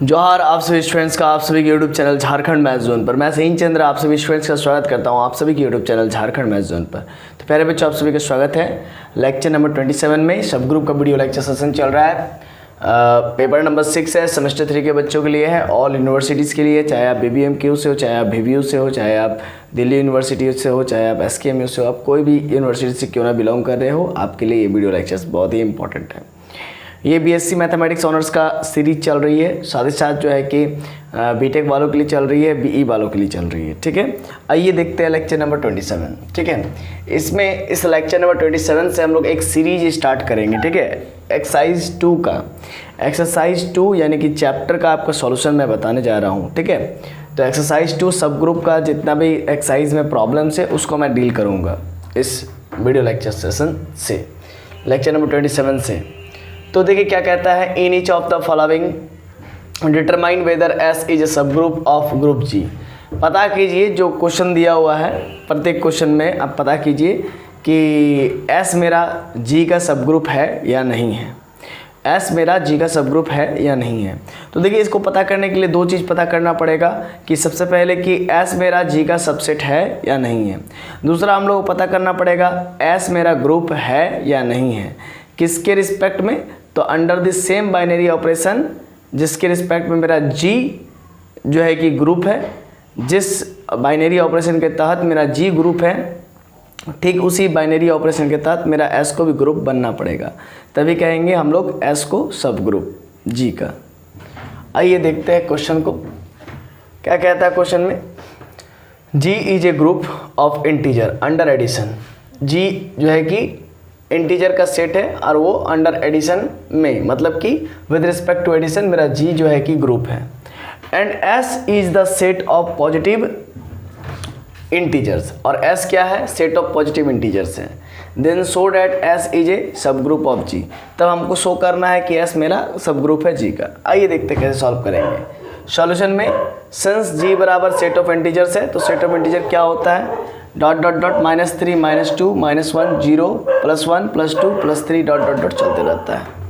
जोहार आप सभी स्टूडेंट्स का आप सभी के YouTube channel Jharkhand math zone पर। मैं सहीन चंद्र आप सभी स्टूडेंट्स का स्वागत करता हूं आप सभी के YouTube channel Jharkhand math zone पर। तो प्यारे बच्चों आप सभी का स्वागत है लेक्चर नंबर 27 में। सब ग्रुप का वीडियो लेक्चर सेशन चल रहा है। पेपर नंबर 6 है, सेमेस्टर 3 के बच्चों के लिए है, ऑल यूनिवर्सिटीज़ के लिए, चाहे आप BBMQ से हो, चाहे आप VBU से हो, चाहे आप दिल्ली यूनिवर्सिटी से हो, चाहे आप SKMU से हो, आप कोई भी यूनिवर्सिटी से क्यों ना बिलोंग कर रहे हो, आपके लिए ये वीडियो लेक्चर्स बहुत ही इंपॉर्टेंट है। ये BSc मैथमेटिक्स ऑनर्स का सीरीज चल रही है, साथ ही साथ जो है कि बीटेक वालों के लिए चल रही है, BE वालों के लिए चल रही है। ठीक है, आइए देखते हैं लेक्चर नंबर 27। ठीक है, इसमें इस लेक्चर नंबर 27 से हम लोग एक सीरीज स्टार्ट करेंगे। ठीक है, एक्सरसाइज 2 का, एक्सरसाइज 2 यानी कि चैप्टर का आपका सॉल्यूशन मैं बताने जा रहा हूँ। ठीक है, तो एक्सरसाइज 2 सब ग्रुप का जितना भी एक्सरसाइज में प्रॉब्लम्स है उसको मैं डील करूँगा इस वीडियो लेक्चर सेशन से, लेक्चर नंबर 27 से। तो देखिए क्या कहता है, in each of the following determine whether S is a subgroup of group जी। पता कीजिए जो क्वेश्चन दिया हुआ है, प्रत्येक क्वेश्चन में आप पता कीजिए कि एस मेरा जी का सब ग्रुप है या नहीं है, एस मेरा जी का सब ग्रुप है या नहीं है। तो देखिए इसको पता करने के लिए दो चीज़ पता करना पड़ेगा कि सबसे पहले कि एस मेरा जी का सबसेट है या नहीं है, दूसरा हम लोग को पता करना पड़ेगा एस मेरा ग्रुप है या नहीं है, किसके रिस्पेक्ट में, तो under the same binary operation, जिसके रिस्पेक्ट में मेरा जी जो है कि ग्रुप है, जिस बाइनरी ऑपरेशन के तहत मेरा जी ग्रुप है, ठीक उसी बाइनरी ऑपरेशन के तहत मेरा एस को भी ग्रुप बनना पड़ेगा, तभी कहेंगे हम लोग एस को सब ग्रुप जी का। आइए देखते हैं क्वेश्चन को, क्या कहता है क्वेश्चन में, g is a group of integer under addition. G जो है कि इंटीजर का सेट है और वो अंडर एडिशन में, मतलब कि विद रिस्पेक्ट टू एडिशन मेरा जी जो है कि ग्रुप है। And S is the set of positive integers, और एस क्या है, सेट ऑफ पॉजिटिव इंटीजर्स है। Then show that S is a subgroup of जी, तब हमको शो करना है कि एस मेरा सब ग्रुप है जी का। आइए देखते हैं कैसे सॉल्व करेंगे। सॉल्यूशन में सिंस जी बराबर सेट ऑफ इंटीजर्स है, तो सेट ऑफ इंटीजर क्या होता है, dot dot dot -3 -2 -1 0 +1 +2 +3 dot dot dot चलते रहता है।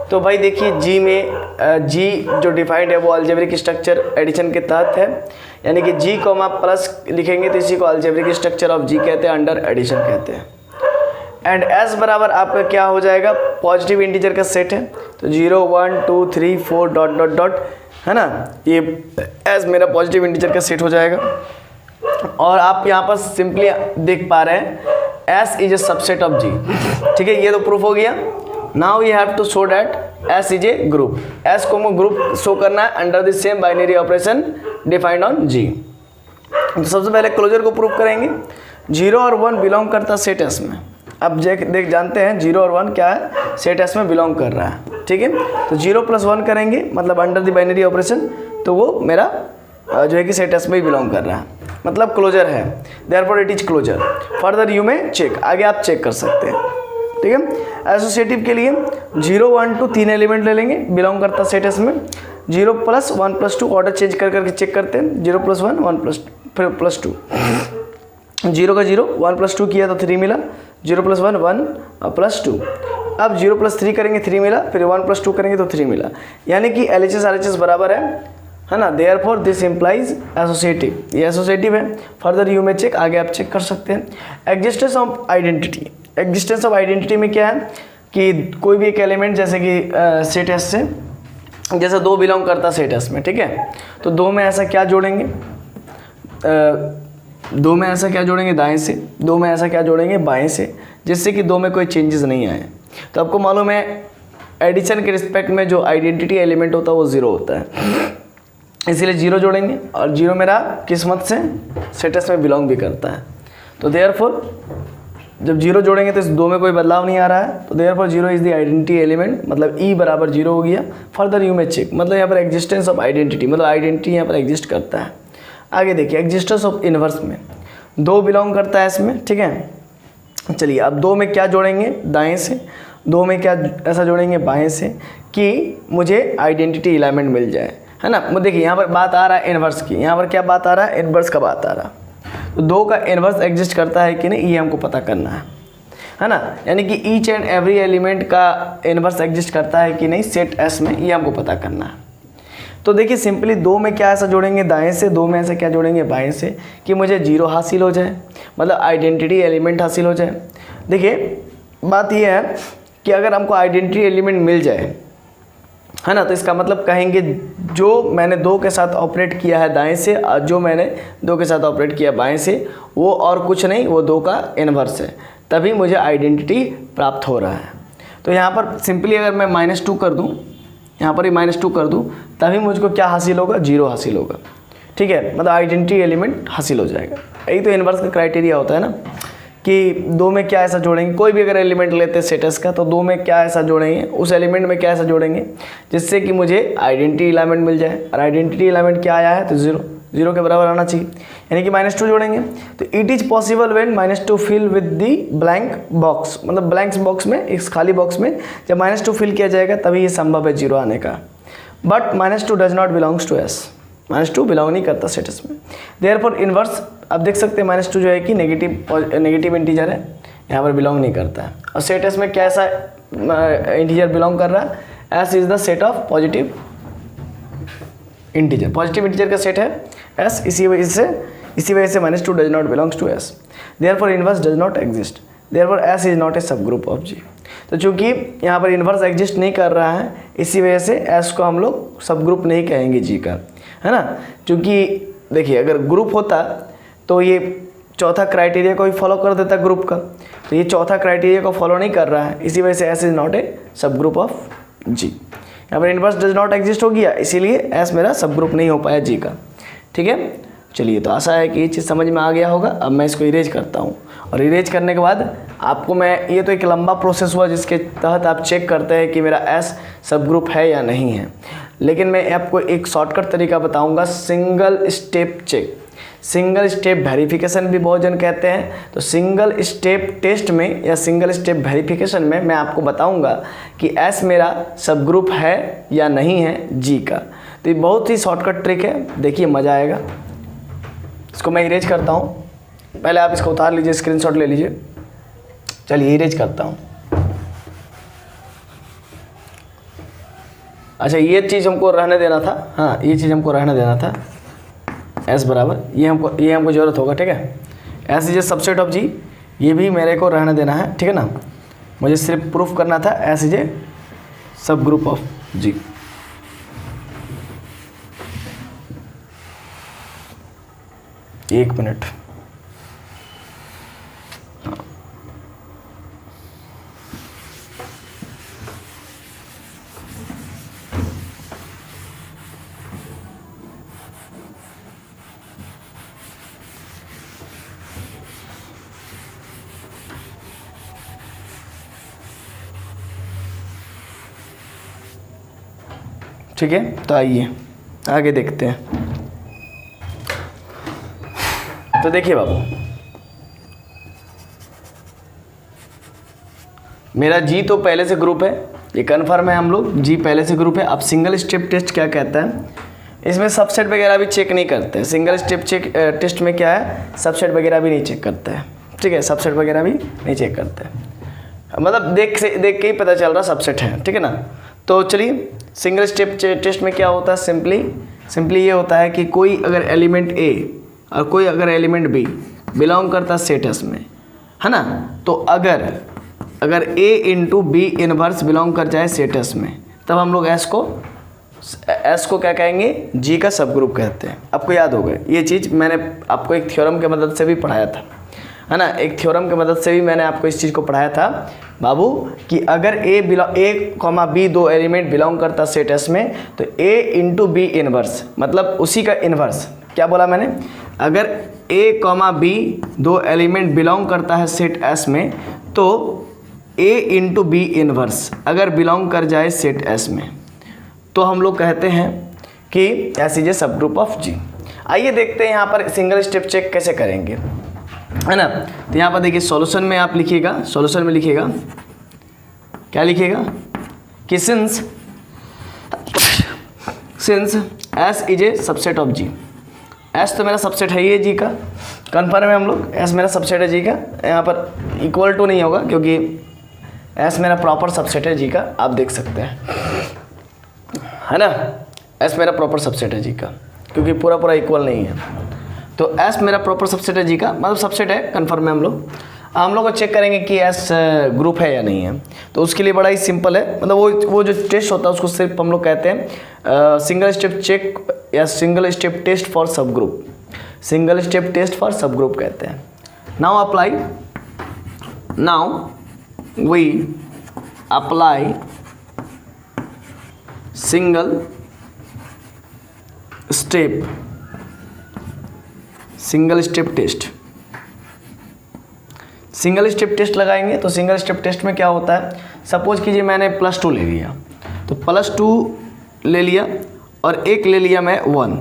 तो भाई देखिए जी में जी जो डिफाइंड है वो अलजेब्रिक स्ट्रक्चर एडिशन के तहत है, यानी कि जी को हम आप प्लस लिखेंगे तो इसी को अलजेब्रिक स्ट्रक्चर ऑफ जी कहते हैं, अंडर एडिशन कहते हैं। एंड एस बराबर आपका क्या हो जाएगा, पॉजिटिव इंटीजर का सेट है, तो 0 1 2 3 4 डॉट डॉट डॉट है ना, ये एस मेरा पॉजिटिव इंटीजर का सेट हो जाएगा। और आप यहाँ पर सिंपली देख पा रहे हैं s is a subset of g. ठीक है, ये तो प्रूफ हो गया। Now you have to show that S is a group, s को ग्रुप शो करना है under the same binary operation defined on g. तो सबसे पहले क्लोजर को प्रूफ करेंगे, 0 और 1 बिलोंग करता सेट एस में। अब देख जानते हैं 0 और 1 क्या है, सेट एस में बिलोंग कर रहा है। ठीक है, तो 0 + 1 करेंगे मतलब अंडर द बाइनरी ऑपरेशन, तो वो मेरा जो है कि सेट एस में ही बिलोंग कर रहा है, मतलब क्लोजर है। Therefore it is closure. Further you may check, आगे आप चेक कर सकते हैं। ठीक है, एसोसिएटिव के लिए 0 1 2 3 एलिमेंट ले लेंगे, बिलोंग करता सेट एस में। 0 + 1 + 2 ऑर्डर चेंज कर करके चेक करते हैं, 0 + 1 1 + 2 0 का 0 1 + 2 किया तो 3 मिला, 0 + 1 1 + 2। अब 0 + 3 करेंगे 3 मिला, फिर 1 + 2 करेंगे तो 3 मिला, यानी कि LHS RHS बराबर है ना। देयरफॉर दिस इम्प्लाइज एसोसिएटिव, ये एसोसिएटिव है। फर्दर यू में चेक, आगे आप चेक कर सकते हैं। Existence of identity, existence of identity में क्या है कि कोई भी एक एलिमेंट जैसे कि सेट एस से, जैसे 2 बिलोंग करता सेट एस में, ठीक है, तो 2 में ऐसा क्या जोड़ेंगे, 2 में ऐसा क्या जोड़ेंगे दाएं से, 2 में ऐसा क्या जोड़ेंगे बाएं से, जिससे कि 2 में कोई चेंजेस नहीं आए। तो आपको मालूम है एडिशन के रिस्पेक्ट में जो आइडेंटिटी एलिमेंट होता है वो 0 होता है, इसीलिए 0 जोड़ेंगे। और 0 मेरा किस्मत से सेट एस में बिलोंग भी करता है, तो देयरफॉर जब 0 जोड़ेंगे तो इस 2 में कोई बदलाव नहीं आ रहा है, तो therefore 0 is the identity element, मतलब E बराबर 0 हो गया। फर्दर यू में चेक, मतलब यहाँ पर एग्जिस्टेंस ऑफ आइडेंटिटी, मतलब आइडेंटिटी यहाँ पर एग्जिस्ट करता है। आगे देखिए एग्जिस्टेंस ऑफ इनवर्स में 2 बिलोंग करता है इसमें। ठीक है, चलिए अब 2 में क्या जोड़ेंगे दाएं से, 2 में क्या ऐसा जोड़ेंगे बाएं से कि मुझे आइडेंटिटी एलिमेंट मिल जाए, है ना। देखिए यहाँ पर बात आ रहा है इनवर्स की, यहाँ पर क्या बात आ रहा है, इनवर्स का बात आ रहा है। तो 2 का इनवर्स एग्जिस्ट करता है कि नहीं, ये हमको पता करना है ना। यानी कि ईच एंड एवरी एलिमेंट का इनवर्स एग्जिस्ट करता है कि नहीं सेट एस में, ये हमको पता करना है। तो देखिए सिंपली 2 में क्या ऐसा जोड़ेंगे दाएं से, 2 में ऐसा क्या जोड़ेंगे बाएं से कि मुझे 0 हासिल हो जाए, मतलब आइडेंटिटी एलिमेंट हासिल हो जाए। देखिए बात यह है कि अगर हमको आइडेंटिटी एलिमेंट मिल जाए, है ना, तो इसका मतलब कहेंगे जो मैंने 2 के साथ ऑपरेट किया है दाएं से और जो मैंने 2 के साथ ऑपरेट किया बाएं से वो और कुछ नहीं, वो 2 का इन्वर्स है, तभी मुझे आइडेंटिटी प्राप्त हो रहा है। तो यहाँ पर सिंपली अगर मैं -2 कर दूँ, यहाँ पर ही -2 कर दूँ, तभी मुझको क्या हासिल होगा, 0 हासिल होगा। ठीक है, मतलब आइडेंटिटी एलिमेंट हासिल हो जाएगा। यही तो इन्वर्स का क्राइटेरिया होता है ना, कि 2 में क्या ऐसा जोड़ेंगे, कोई भी अगर एलिमेंट लेते हैं सेटस का, तो 2 में क्या ऐसा जोड़ेंगे, उस एलिमेंट में क्या ऐसा जोड़ेंगे जिससे कि मुझे आइडेंटिटी एलिमेंट मिल जाए। और आइडेंटिटी एलिमेंट क्या आया है, तो 0 के बराबर आना चाहिए, यानी कि -2 जोड़ेंगे। तो it is possible when -2 fill with the blank box, मतलब ब्लैंक बॉक्स में, इस खाली बॉक्स में जब -2 फिल किया जाएगा तभी ये संभव है 0 आने का। But -2 does not belongs to S, -2 belong नहीं करता सेटस में। देयरफॉर इन्वर्स, अब देख सकते हैं -2 जो है कि नेगेटिव इंटीजर है, यहाँ पर बिलोंग नहीं करता है। और सेटस में कैसा इंटीजर बिलोंग कर रहा है, S is the set of positive integer, positive integer का सेट है एस, इसी वजह से -2 does not belongs to S. Therefore inverse does not exist, therefore S is not a subgroup of G. तो चूंकि यहाँ पर इन्वर्स एग्जिस्ट नहीं कर रहा है, इसी वजह से एस को हम लोग सब ग्रुप नहीं कहेंगे जी का, है ना। क्योंकि देखिए अगर ग्रुप होता तो ये चौथा क्राइटेरिया को ही फॉलो कर देता ग्रुप का, तो ये चौथा क्राइटेरिया को फॉलो नहीं कर रहा है, इसी वजह से S is not a subgroup of जी। यहाँ पर इन्वर्स डज नॉट एग्जिस्ट हो गया, इसीलिए एस मेरा सब ग्रुप नहीं हो पाया जी का। ठीक है, चलिए, तो आशा है कि ये चीज़ समझ में आ गया होगा। अब मैं इसको इरेज करता हूँ, और इरेज करने के बाद आपको मैं, ये तो एक लंबा प्रोसेस हुआ जिसके तहत आप चेक करते हैं कि मेरा एस सब ग्रुप है या नहीं है, लेकिन मैं आपको एक शॉर्टकट तरीका बताऊंगा, single step check, single step verification भी बहुत जन कहते हैं। तो सिंगल स्टेप टेस्ट में या सिंगल स्टेप वेरिफिकेशन में मैं आपको बताऊंगा कि एस मेरा सब ग्रुप है या नहीं है जी का। तो ये बहुत ही शॉर्टकट ट्रिक है, देखिए मज़ा आएगा। इसको मैं इरेज करता हूँ, पहले आप इसको उतार लीजिए, स्क्रीनशॉट ले लीजिए। चलिए इरेज करता हूँ। अच्छा, ये चीज़ हमको रहने देना था, हाँ ये चीज़ हमको रहने देना था, एस बराबर, ये हमको ज़रूरत होगा। ठीक है, S is a subset of g, ये भी मेरे को रहने देना है। ठीक है ना, मुझे सिर्फ प्रूफ करना था S is a subgroup of जी। एक मिनट, ठीक है, तो आइए आगे देखते हैं। तो देखिए बाबू, मेरा जी तो पहले से ग्रुप है, ये कन्फर्म है, हम लोग जी पहले से ग्रुप है। अब सिंगल स्टेप टेस्ट क्या कहता है, इसमें सबसेट वगैरह भी चेक नहीं करते हैं। सिंगल स्टेप टेस्ट में क्या है, सबसेट वगैरह भी नहीं चेक करते हैं। ठीक है, सबसेट वगैरह भी नहीं चेक करते हैं, मतलब देख के ही पता चल रहा सबसेट है। ठीक है ना, तो चलिए सिंगल स्टेप टेस्ट में क्या होता है, सिंपली ये होता है कि कोई अगर एलिमेंट ए और कोई अगर एलिमेंट बी बिलोंग करता सेट एस में, है ना, तो अगर ए इंटू बी इनवर्स बिलोंग कर जाए सेट एस में, तब हम लोग एस को क्या कहेंगे, जी का सब ग्रुप कहते हैं। आपको याद होगा ये चीज़, मैंने आपको एक थ्योरम के मदद से भी पढ़ाया था, है ना, एक थ्योरम की मदद से भी मैंने आपको इस चीज़ को पढ़ाया था बाबू, कि अगर ए कॉमा बी दो एलिमेंट बिलोंग करता सेट एस में, तो ए इंटू बी इनवर्स, मतलब उसी का इन्वर्स। क्या बोला मैंने, अगर ए कॉमा बी दो एलिमेंट बिलोंग करता है सेट एस में, तो ए इंटू बी इनवर्स अगर बिलोंग कर जाए सेट एस में, तो हम लोग कहते हैं कि S is a subgroup of जी। आइए देखते हैं यहाँ पर सिंगल स्टेप चेक कैसे करेंगे, है ना। तो यहाँ पर देखिए सॉल्यूशन में आप लिखिएगा, सॉल्यूशन में लिखिएगा, क्या लिखिएगा कि since S is a subset of G, S तो मेरा सबसेट है ये जी का, कन्फर्म है हम लोग, एस मेरा सबसेट है जी का। यहाँ पर इक्वल टू नहीं होगा क्योंकि एस मेरा प्रॉपर सबसेट है जी का, आप देख सकते हैं, है ना। एस मेरा प्रॉपर सबसेट है जी का, क्योंकि पूरा पूरा इक्वल नहीं है। तो एस मेरा प्रॉपर सबसेट है जी का, मतलब सबसेट है, कन्फर्म है हम लोग को चेक करेंगे कि एस ग्रुप है या नहीं है। तो उसके लिए बड़ा ही सिंपल है, मतलब वो जो टेस्ट होता है उसको सिर्फ हम लोग कहते हैं सिंगल स्टेप चेक या single step test for subgroup, single step test for subgroup कहते हैं। Now we apply single step test. Single step test लगाएंगे तो सिंगल स्टेप टेस्ट में क्या होता है, सपोज कीजिए मैंने +2 ले लिया, तो +2 ले लिया और एक ले लिया मैं 1,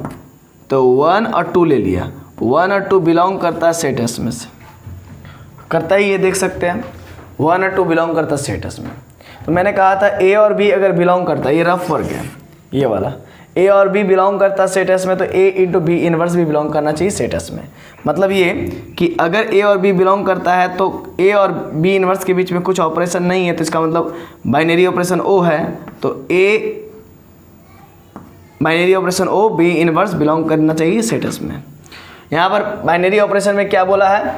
तो 1 और 2 ले लिया, 1 और 2 बिलोंग करता है सेट एस में से, करता ही ये देख सकते हैं 1 और 2 बिलोंग करता है सेट एस में। तो मैंने कहा था ए और बी अगर बिलोंग करता है, ये रफ वर्क है ये वाला, ए और बी बिलोंग करता है सेट एस में, तो ए इंटू बी इनवर्स भी बिलोंग करना चाहिए सेट एस में। मतलब ये कि अगर ए और बी बिलोंग करता है तो ए और बी इनवर्स के बीच में कुछ ऑपरेशन नहीं है, तो इसका मतलब बाइनरी ऑपरेशन ओ है, तो a binary operation O b inverse belong करना चाहिए सेट एस में। यहाँ पर बाइनरी ऑपरेशन में क्या बोला है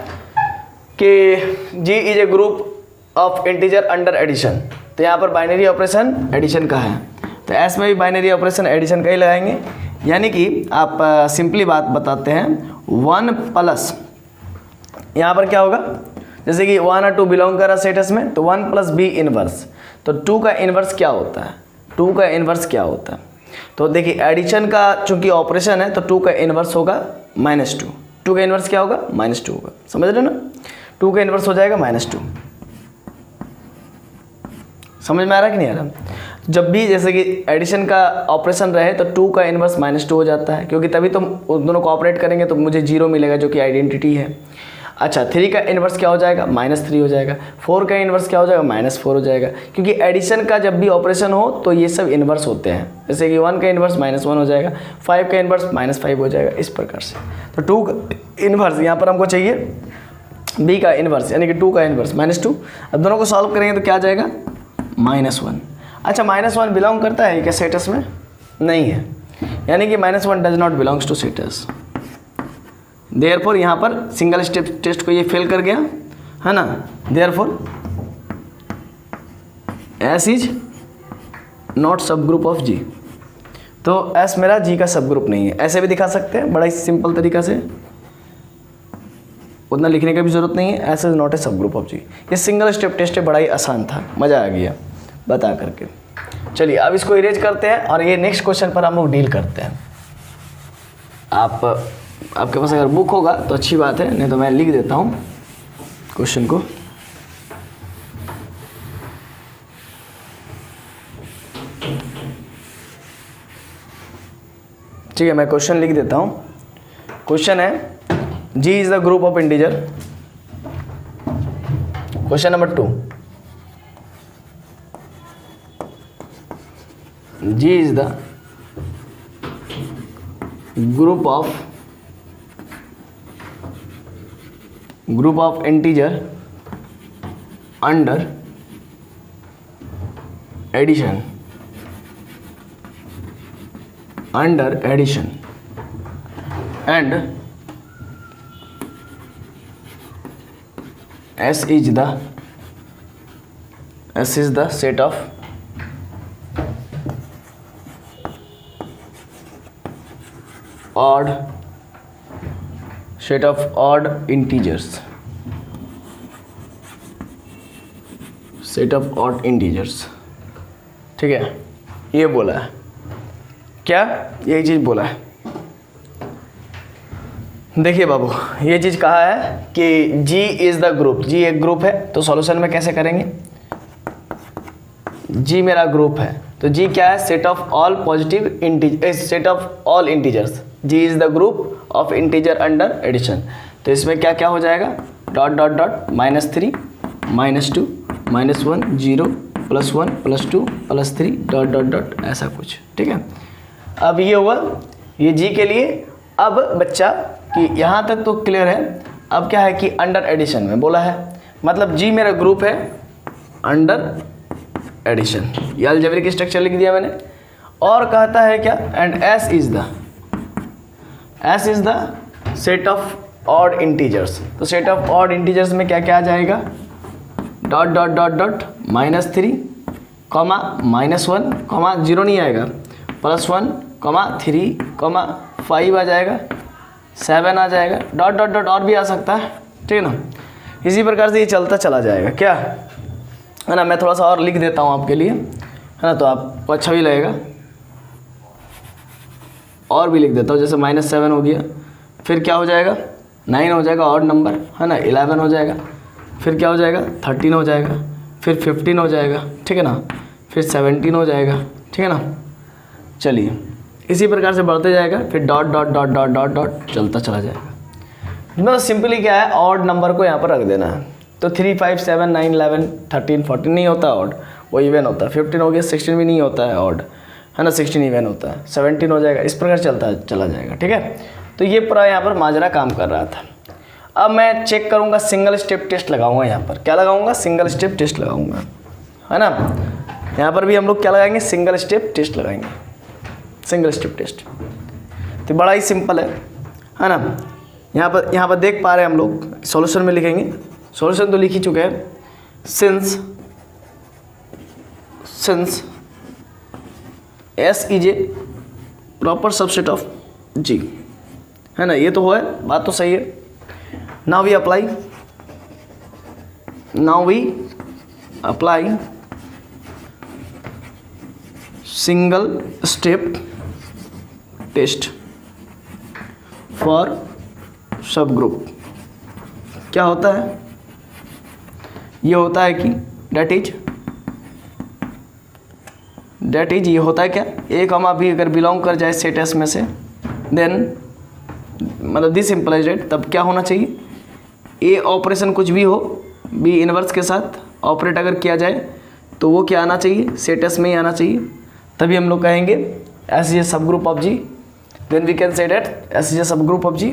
कि g is a group of integer under addition, तो यहाँ पर बाइनरी ऑपरेशन एडिशन का है, तो एस में भी बाइनरी ऑपरेशन एडिशन का ही लगाएंगे। यानी कि आप सिंपली बात बताते हैं 1 प्लस, यहाँ पर क्या होगा, जैसे कि 1 और 2 बिलोंग कर रहा सेट एस में, तो 1 प्लस बी इनवर्स, तो 2 का इनवर्स क्या होता है, 2 का इनवर्स क्या होता है, तो देखिए एडिशन का चूंकि ऑपरेशन है तो 2 का इनवर्स होगा -2, 2 का इनवर्स क्या होगा -2 होगा, समझ रहे हो ना, 2 का इनवर्स हो जाएगा -2। समझ में आ रहा है कि नहीं आ रहा। जब भी जैसे कि एडिशन का ऑपरेशन रहे तो 2 का इनवर्स -2 हो जाता है, क्योंकि तभी तो दोनों को ऑपरेट करेंगे तो मुझे 0 मिलेगा जो कि आइडेंटिटी है। अच्छा 3 का इनवर्स क्या हो जाएगा -3 हो जाएगा, 4 का इनवर्स क्या हो जाएगा -4 हो जाएगा, क्योंकि एडिशन का जब भी ऑपरेशन हो तो ये सब इनवर्स होते हैं। जैसे कि 1 का इनवर्स -1 हो जाएगा, 5 का इनवर्स -5 हो जाएगा, इस प्रकार से। तो 2 का इनवर्स यहाँ पर हमको चाहिए b का इनवर्स, यानी कि 2 का इनवर्स -2। अब दोनों को सॉल्व करेंगे तो क्या आ जाएगा -1। अच्छा -1 बिलोंग करता है क्या सेट एस में, नहीं है, यानी कि -1 does not belongs to set S. Therefore यहाँ पर सिंगल स्टेप टेस्ट को ये फेल कर गया है ना, therefore S is not subgroup of G, तो एस मेरा जी का सब ग्रुप नहीं है। ऐसे भी दिखा सकते हैं बड़ा ही सिंपल तरीका से, उतना लिखने की भी जरूरत नहीं है, S is not a subgroup of g. ये सिंगल स्टेप टेस्ट है, बड़ा ही आसान था, मज़ा आ गया बता करके। चलिए अब इसको इरेज करते हैं और ये नेक्स्ट क्वेश्चन पर हम लोग डील करते हैं। आपके पास अगर बुक होगा तो अच्छी बात है, नहीं तो मैं लिख देता हूँ क्वेश्चन को। ठीक है, मैं क्वेश्चन लिख देता हूँ। क्वेश्चन है G is the group of integer. Question number 2, G is the group of integer under addition and S is the set of odd integers, ठीक है, ये बोला है क्या, यही चीज़ बोला है। देखिए बाबू, ये चीज़ कहा है कि G is the group, G एक ग्रुप है, तो सॉल्यूशन में कैसे करेंगे, G मेरा ग्रुप है तो G क्या है, set of all positive integer, set of all integers. G is the group of integer under addition, तो इसमें क्या क्या हो जाएगा, dot dot dot -3 -2 -1 0 +1 +2 +3 dot dot dot, ऐसा कुछ, ठीक है। अब ये हुआ ये G के लिए। अब बच्चा कि यहाँ तक तो क्लियर है, अब क्या है कि अंडर एडिशन में बोला है, मतलब G मेरा ग्रुप है अंडर एडिशन, ये अलजेब्रिक स्ट्रक्चर लिख दिया मैंने। और कहता है क्या, and S is the set of odd integers. तो सेट ऑफ ऑड इंटीजर्स में क्या क्या आ जाएगा, dot dot dot dot -3 comma -1 comma 0 नहीं आएगा, +1 कॉमा 3 कॉमा 5 आ जाएगा, 7 आ जाएगा, डॉट डॉट डॉट और भी आ सकता है, ठीक है ना। इसी प्रकार से ये चलता चला जाएगा, क्या है ना। मैं थोड़ा सा और लिख देता हूँ आपके लिए, है ना, तो आपको अच्छा भी लगेगा। और भी लिख देता हूँ, जैसे -7 हो गया, फिर क्या हो जाएगा, 9 हो जाएगा ऑड नंबर, है ना, 11 हो जाएगा, फिर क्या हो जाएगा, 13 हो जाएगा, फिर 15 हो जाएगा, ठीक है ना, फिर 17 हो जाएगा, ठीक है ना। चलिए इसी प्रकार से बढ़ते जाएगा, फिर dot dot dot dot dot dot चलता चला जाएगा। मतलब सिंपली क्या है, ऑड नंबर को यहाँ पर रख देना है। तो 3, 5, 7, 9, 11, 13, 14 नहीं होता ऑड, वो इवन होता है। 15 हो गया, 16 भी नहीं होता है ऑड, है ना, 16 इवन होता है, 17 हो जाएगा, इस प्रकार चलता चला जाएगा, ठीक है। तो ये पूरा यहाँ पर माजरा काम कर रहा था। अब मैं चेक करूँगा, सिंगल स्टेप टेस्ट लगाऊंगा यहाँ पर। क्या लगाऊंगा, सिंगल स्टेप टेस्ट लगाऊंगा, है ना। यहाँ पर भी हम लोग क्या लगाएंगे, सिंगल स्टेप टेस्ट लगाएंगे, सिंगल स्टेप टेस्ट। तो बड़ा ही सिंपल है ना। यहाँ पर देख पा रहे हैं हम लोग, सॉल्यूशन में लिखेंगे, सॉल्यूशन तो लिख ही चुके हैं। Since S is A proper subset of G, है ना, ये तो है, बात तो सही है। Now we apply single step test for subgroup. क्या होता है, ये होता है कि डेट इज ये होता है क्या, A, B अगर बिलोंग कर जाए सेट S में से, देन मतलब दिस इम्प्लाइज डेट, तब क्या होना चाहिए, A ऑपरेशन कुछ भी हो B इनवर्स के साथ ऑपरेट अगर किया जाए तो वो क्या आना चाहिए, सेट S में ही आना चाहिए। तभी हम लोग कहेंगे S is a subgroup of G, then we can say that S is a subgroup of G।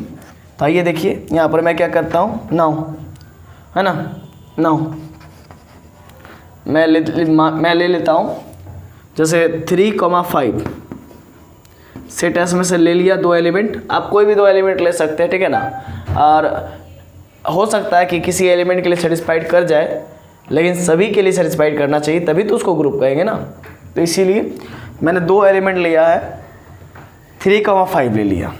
तो आइए देखिए, यहाँ पर मैं क्या करता हूँ, नाउ, है ना, नाउ मैं ले लेता हूँ जैसे 3, 5 सेट S में से ले लिया 2 एलिमेंट। आप कोई भी 2 एलिमेंट ले सकते हैं, ठीक है ना। और हो सकता है कि किसी एलिमेंट के लिए सेटिस्फाइड कर जाए, लेकिन सभी के लिए सेटिस्फाइड करना चाहिए, तभी तो उसको ग्रुप कहेंगे ना। तो इसीलिए मैंने 2 एलिमेंट लिया है, 3, 5 ले लिया,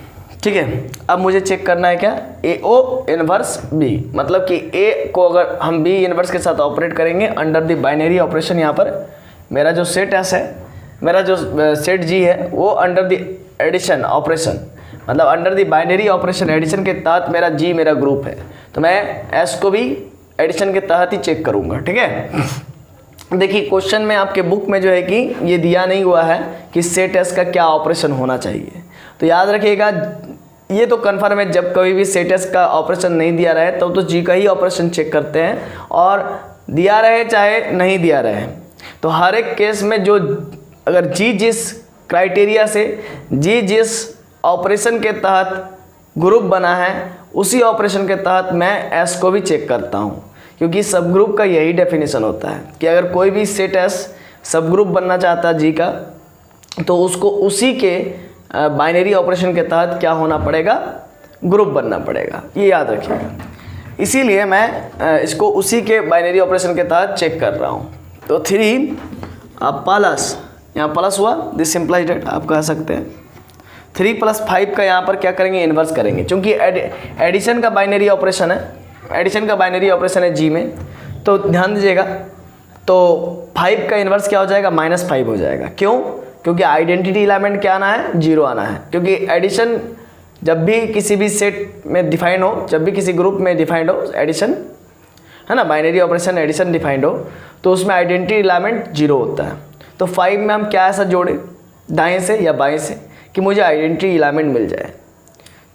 ठीक है। अब मुझे चेक करना है क्या, AO इनवर्स B, मतलब कि A को अगर हम B इनवर्स के साथ ऑपरेट करेंगे अंडर द बाइनरी ऑपरेशन, यहाँ पर मेरा जो सेट S है, मेरा जो सेट G है, वो अंडर द एडिशन ऑपरेशन, मतलब under the binary operation addition के तहत मेरा G मेरा ग्रुप है। तो मैं S को भी एडिशन के तहत ही चेक करूँगा, ठीक है। देखिए क्वेश्चन में आपके बुक में जो है कि ये दिया नहीं हुआ है कि सेट S का क्या ऑपरेशन होना चाहिए। तो याद रखिएगा, ये तो कन्फर्म है, जब कभी भी सेट S का ऑपरेशन नहीं दिया रहे तब तो G का ही ऑपरेशन चेक करते हैं, और दिया रहे चाहे नहीं दिया रहे। तो हर एक केस में जो अगर G जिस क्राइटेरिया से, G जिस ऑपरेशन के तहत ग्रुप बना है, उसी ऑपरेशन के तहत मैं S को भी चेक करता हूँ, क्योंकि सब ग्रुप का यही डेफिनेशन होता है कि अगर कोई भी सेट S सब ग्रुप बनना चाहता है G का, तो उसको उसी के बाइनरी ऑपरेशन के तहत क्या होना पड़ेगा, ग्रुप बनना पड़ेगा, ये याद रखिएगा। इसीलिए मैं इसको उसी के बाइनरी ऑपरेशन के तहत चेक कर रहा हूँ। तो 3 प्लस, यहाँ प्लस हुआ, दिस सिंप्लाइज डेट आप कह सकते हैं। 3 + 5 का यहाँ पर क्या करेंगे, इन्वर्स करेंगे, क्योंकि एडिशन का बाइनरी ऑपरेशन है, एडिशन का बाइनरी ऑपरेशन है G में। तो ध्यान दीजिएगा, तो 5 का इन्वर्स क्या हो जाएगा, -5 हो जाएगा। क्यों, क्योंकि आइडेंटिटी एलिमेंट क्या आना है, 0 आना है। क्योंकि एडिशन जब भी किसी भी सेट में डिफाइंड हो, जब भी किसी ग्रुप में डिफाइंड हो एडिशन, है ना, बाइनरी ऑपरेशन एडिशन डिफाइंड हो, तो उसमें आइडेंटिटी एलिमेंट 0 होता है। तो 5 में हम क्या ऐसा जोड़े, दाएं से या बाएं से, कि मुझे आइडेंटिटी एलिमेंट मिल जाए।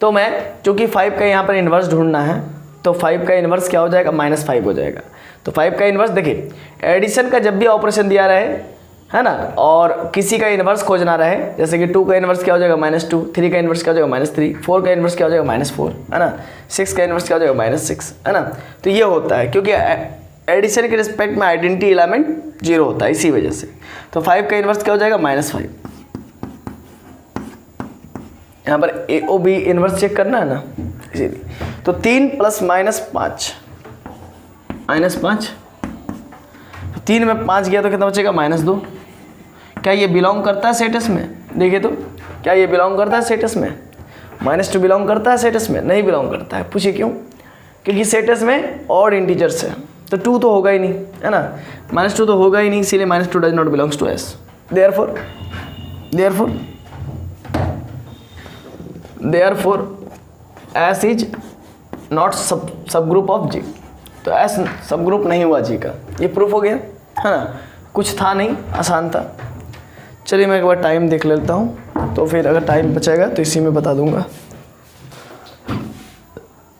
तो मैं चूँकि 5 का यहाँ पर इन्वर्स ढूंढना है, तो 5 का इन्वर्स क्या हो जाएगा, -5 हो जाएगा। तो 5 का इन्वर्स देखिए, एडिशन का जब भी ऑपरेशन दिया रहे, है ना, और किसी का इन्वर्स खोजना रहे, जैसे कि 2 का इन्वर्स क्या हो जाएगा, -2, 3 का इन्वर्स क्या हो जाएगा, -3, 4 का इन्वर्स क्या हो जाएगा, -4, है ना, 6 का इन्वर्स क्या हो जाएगा, -6, है ना। तो ये होता है क्योंकि एडिशन के रिस्पेक्ट में आइडेंटिटी एलिमेंट 0 होता है, इसी वजह से। तो 5 का इन्वर्स क्या हो जाएगा, -5, यहाँ पर ए ओ बी इनवर्स चेक करना है ना, इसीलिए। तो 3 प्लस माइनस 5, तो 3 में 5 गया तो कितना बचेगा -2। क्या ये बिलोंग करता है सेट एस में? देखिए तो क्या ये बिलोंग करता है सेट एस में? -2 बिलोंग करता है सेट एस में? नहीं बिलोंग करता है। पूछिए क्यों? क्योंकि सेट एस में ऑड इंटीजर्स है, तो 2 तो होगा ही नहीं, है ना, -2 तो होगा ही नहीं, इसीलिए -2 does not belongs to S. Therefore S is not subgroup of G. तो एस सब ग्रुप नहीं हुआ जी का, ये प्रूफ हो गया, है ना। कुछ था नहीं, आसान था। चलिए मैं एक बार टाइम देख लेता हूँ, तो फिर अगर टाइम बचेगा तो इसी में बता दूंगा।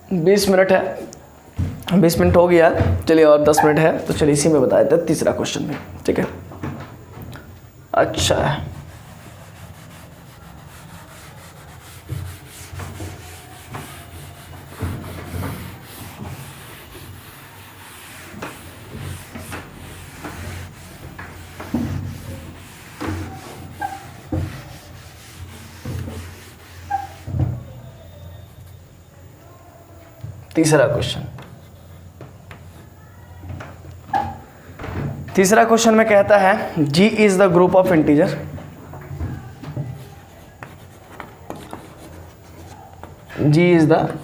20 मिनट है, 20 मिनट हो गया, चलिए और 10 मिनट है, तो चलिए इसी में बता देते हैं तीसरा क्वेश्चन में, ठीक है। अच्छा है, तीसरा क्वेश्चन में कहता है G is the group of integer. G is the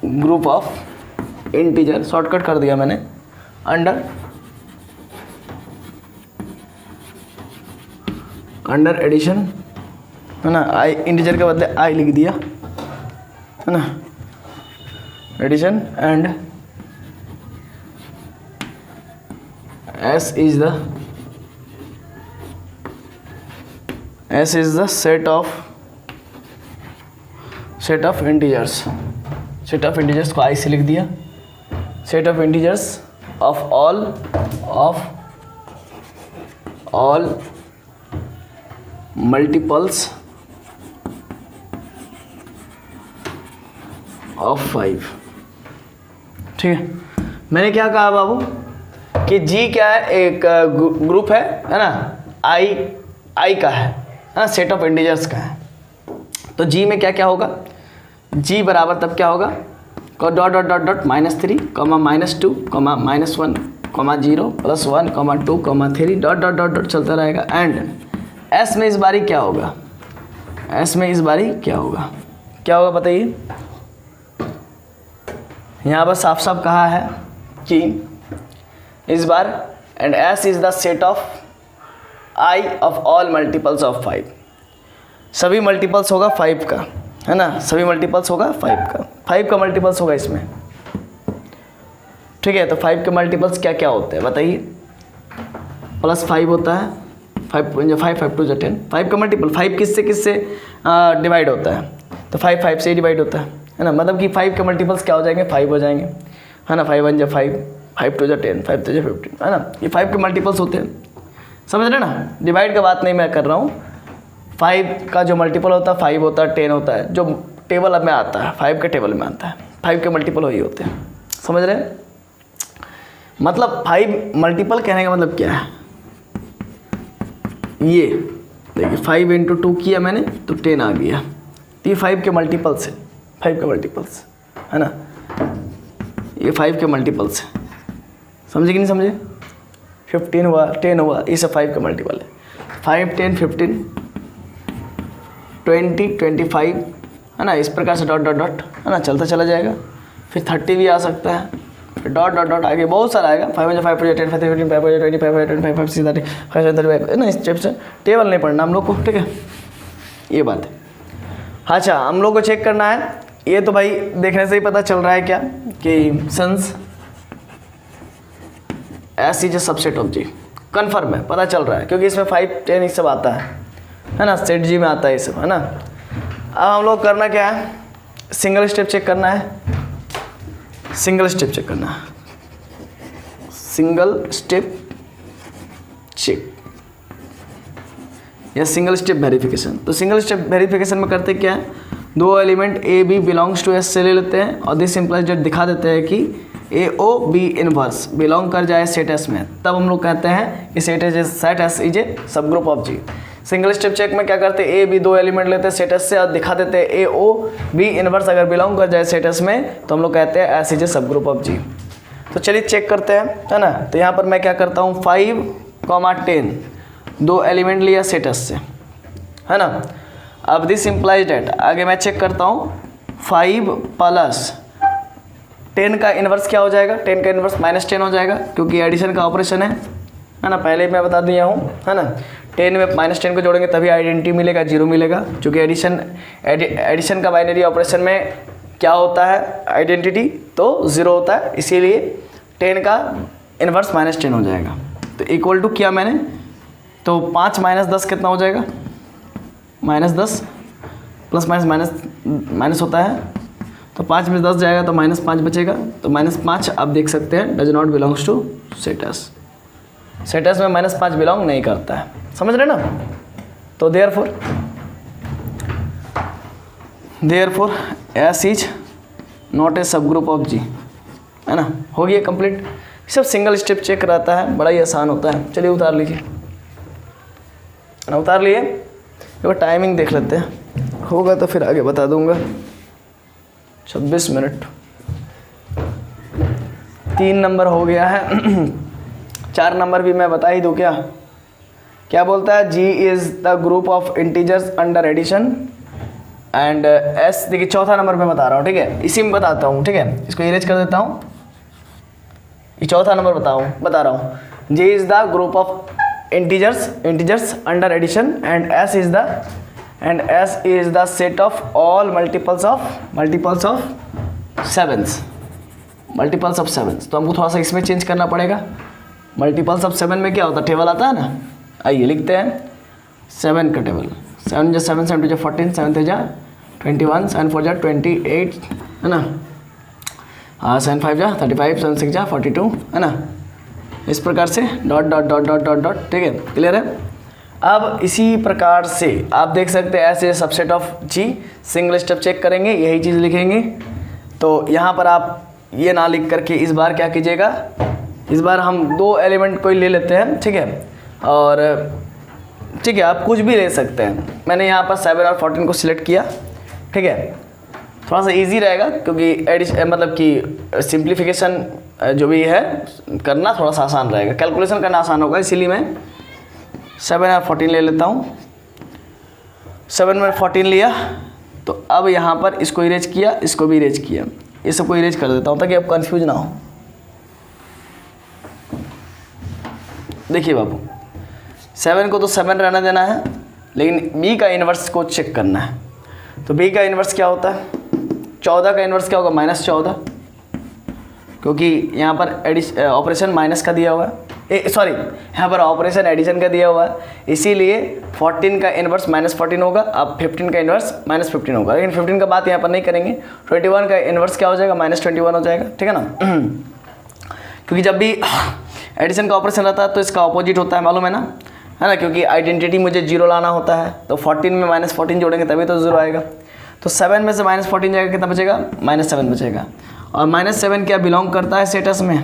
group of integer, shortcut कर दिया मैंने, अंडर एडिशन, है ना, आई इंटीजर के बदले आई लिख दिया, है ना, addition, and S is the set of integers, को I से लिख दिया, set of integers of all multiples of 5। ठीक है, मैंने क्या कहा बाबू कि G क्या है, एक ग्रुप है ना, I का है ना, सेट ऑफ इंटीजर्स का है। तो G में क्या क्या होगा? G बराबर तब क्या होगा, dot dot dot dot -3, -2, -1, -0, +1, -2, -3, dot dot dot dot चलता रहेगा। एंड S में इस बारी क्या होगा? S में इस बारी क्या होगा? क्या होगा बताइए? यहाँ पर साफ साफ कहा है कि इस बार and S is the set of I of all multiples of 5। सभी मल्टीपल्स होगा 5 का, है ना, सभी मल्टीपल्स होगा 5 का, 5 का मल्टीपल्स होगा इसमें। ठीक है, तो 5 के मल्टीपल्स क्या क्या होते हैं बताइए? +5 होता है, 5 5 2 10। 5 का मल्टीपल 5 किससे डिवाइड होता है? तो 5 से ही डिवाइड होता है ना, मतलब कि 5 के मल्टीपल्स क्या हो जाएंगे? 5 हो जाएंगे, है ना। 5 1 5, 5 2 10, 5 3 15, है ना। ये 5 के मल्टीपल्स होते हैं, समझ रहे ना। डिवाइड का बात नहीं मैं कर रहा हूँ, 5 का जो मल्टीपल होता है 5 होता है, 10 होता है, जो टेबल अब में आता है 5 के टेबल में आता है, 5 के मल्टीपल वही होते हैं, समझ रहे हैं। मतलब 5 मल्टीपल कहने का मतलब क्या है? ये देखिए 5 × 2 किया मैंने तो 10 आ गया, तो ये 5 के मल्टीपल्स है, 5 के मल्टीपल्स, है ना, ये 5 के मल्टीपल्स है, समझे कि नहीं समझे? 15 हुआ, 10 हुआ, ये सब 5 का मल्टीपल है। 5 10 15 20 25, है ना, इस प्रकार से डॉट डॉट डॉट, है ना, चलता चला जाएगा। फिर 30 भी आ सकता है, फिर डॉट डॉट डॉट आगे बहुत सारा आएगा। 5 5 5 10 5 15 5 25 25 25 30 5 35, है ना। इस टाइप से टेबल नहीं पढ़ना हम लोग को, ठीक है, ये बात है। अच्छा, हम लोग को चेक करना है, ये तो भाई देखने से ही पता चल रहा है क्या कि since S is a subset of G, confirm है, पता चल रहा है, क्योंकि इसमें 5 10 ये सब आता है ना, सेट G में आता है ये सब, है ना। अब हम लोग करना क्या है, सिंगल स्टेप चेक करना है, सिंगल स्टेप चेक करना है, सिंगल स्टेप चेक या सिंगल स्टेप वेरिफिकेशन। तो सिंगल स्टेप वेरिफिकेशन में करते क्या है, 2 element A B belongs to S से ले लेते हैं और दिस इम्प्लाइज डेट दिखा देते हैं कि A O B inverse belong कर जाए सेट S में, तब हम लोग कहते हैं कि set S is a subgroup of G। Single step check में क्या करते हैं, ए बी दो एलिमेंट लेते हैं सेट एस से और दिखा देते हैं ए ओ बी इनवर्स अगर बिलोंग कर जाए सेट एस में तो हम लोग कहते हैं s is a subgroup of G. तो चलिए चेक करते हैं, है ना। तो यहाँ पर मैं क्या करता हूँ 5, 10 दो एलिमेंट लिया सेट एस से, है ना। अब दिस इम्प्लाइज डेट आगे मैं चेक करता हूँ 5 + 10 का इन्वर्स क्या हो जाएगा, 10 का इन्वर्स -10 हो जाएगा क्योंकि एडिशन का ऑपरेशन है ना, पहले मैं बता दिया हूँ, है ना। 10 में -10 को जोड़ेंगे तभी आइडेंटिटी मिलेगा, 0 मिलेगा क्योंकि एडिशन का बाइनरी ऑपरेशन में क्या होता है आइडेंटिटी, तो 0 होता है, इसीलिए 10 का इन्वर्स -10 हो जाएगा। तो इक्वल टू किया मैंने, तो 5 - 10 कितना हो जाएगा, -10 प्लस माइनस होता है, तो 5 में 10 जाएगा तो -5 बचेगा, तो -5 आप देख सकते हैं does not belongs to set S. Set S में -5 बिलोंग नहीं करता है, समझ रहे ना। तो therefore S is not a subgroup of जी, है ना। हो गया कंप्लीट। सब सिंगल स्टेप चेक रहता है, बड़ा ही आसान होता है। चलिए उतार लीजिए, उतार लिए। एक बार टाइमिंग देख लेते हैं, होगा तो फिर आगे बता दूंगा। 26 मिनट, 3 नंबर हो गया है। 4 नंबर भी मैं बता ही दूँ क्या, क्या बोलता है, g is the group of integers under addition and s. देखिए चौथा नंबर मैं बता रहा हूँ, ठीक है, इसी में बताता हूँ, ठीक है, इसको इरेज कर देता हूँ। ये चौथा नंबर बता रहा हूँ, g is the group of integers under addition and s is the set of all multiples of sevens. तो हमको थोड़ा सा इसमें चेंज करना पड़ेगा। मल्टीपल्स ऑफ 7 में क्या होता है, टेबल आता है ना, आइए लिखते हैं 7 का टेबल। 7 × 7 7 × 14 7 × 21 7 × 4 28, है ना। 7 × 5 = 35 7 × 6 = 42, है ना। इस प्रकार से dot dot dot dot dot dot, ठीक है, क्लियर है। अब इसी प्रकार से आप देख सकते हैं ऐसे subset of G. Single step check करेंगे, यही चीज़ लिखेंगे। तो यहाँ पर आप ये ना लिख करके इस बार क्या कीजिएगा, इस बार हम 2 एलिमेंट कोई ले लेते हैं, ठीक है, और ठीक है आप कुछ भी ले सकते हैं। मैंने यहाँ पर 7 और 14 को सिलेक्ट किया, ठीक है, थोड़ा सा इजी रहेगा क्योंकि मतलब कि सिंप्लीफिकेशन जो भी है करना थोड़ा सा आसान रहेगा, कैलकुलेशन करना आसान होगा, इसीलिए मैं 7 और 14 ले लेता हूँ। 7 में 14 लिया, तो अब यहाँ पर इसको इरेज किया, इसको भी इरेज किया, ये सबको इरेज कर देता हूँ ताकि आप कंफ्यूज ना हो। देखिए बाबू, 7 को तो 7 रहने देना है, लेकिन बी का इन्वर्स को चेक करना है। तो बी का इन्वर्स क्या होता है, 14 का इन्वर्स क्या होगा, -14, क्योंकि यहाँ पर ऑपरेशन माइनस का दिया हुआ है, सॉरी यहाँ पर ऑपरेशन एडिशन का दिया हुआ है, इसीलिए 14 का इन्वर्स -14 होगा। अब 15 का इन्वर्स -15 होगा, लेकिन 15 का बात यहाँ पर नहीं करेंगे। 21 का इन्वर्स क्या हो जाएगा, -21 हो जाएगा, ठीक है ना। क्योंकि जब भी एडिशन का ऑपरेशन रहता है तो इसका ऑपोजिट होता है, मालूम है ना, है ना, क्योंकि आइडेंटिटी मुझे 0 लाना होता है। तो 14 में -14 जोड़ेंगे तभी तो 0 आएगा। तो 7 में से -14 जाएगा, कितना बचेगा, -7 बचेगा। और -7 क्या बिलोंग करता है सेटस में,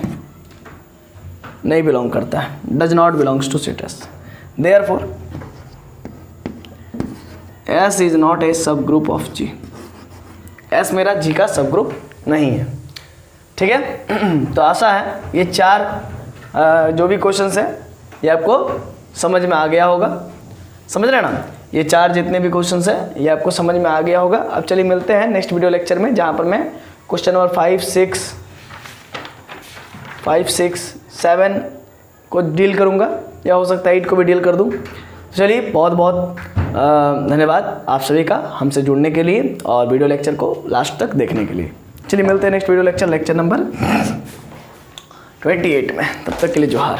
नहीं बिलोंग करता है, does not belongs to set S. Therefore S is not a subgroup of G. S मेरा जी का सब ग्रुप नहीं है, ठीक है। तो आशा है ये 4 जो भी क्वेश्चंस हैं ये आपको समझ में आ गया होगा, समझ रहे ना। ये 4 जितने भी क्वेश्चंस हैं ये आपको समझ में आ गया होगा। अब चलिए मिलते हैं नेक्स्ट वीडियो लेक्चर में, जहाँ पर मैं क्वेश्चन नंबर 5, 6, 7 को डील करूँगा, या हो सकता है 8 को भी डील कर दूँ। चलिए बहुत बहुत धन्यवाद आप सभी का हमसे जुड़ने के लिए और वीडियो लेक्चर को लास्ट तक देखने के लिए। चलिए मिलते हैं नेक्स्ट वीडियो लेक्चर नंबर 28 में, तब तक के लिए जोहार।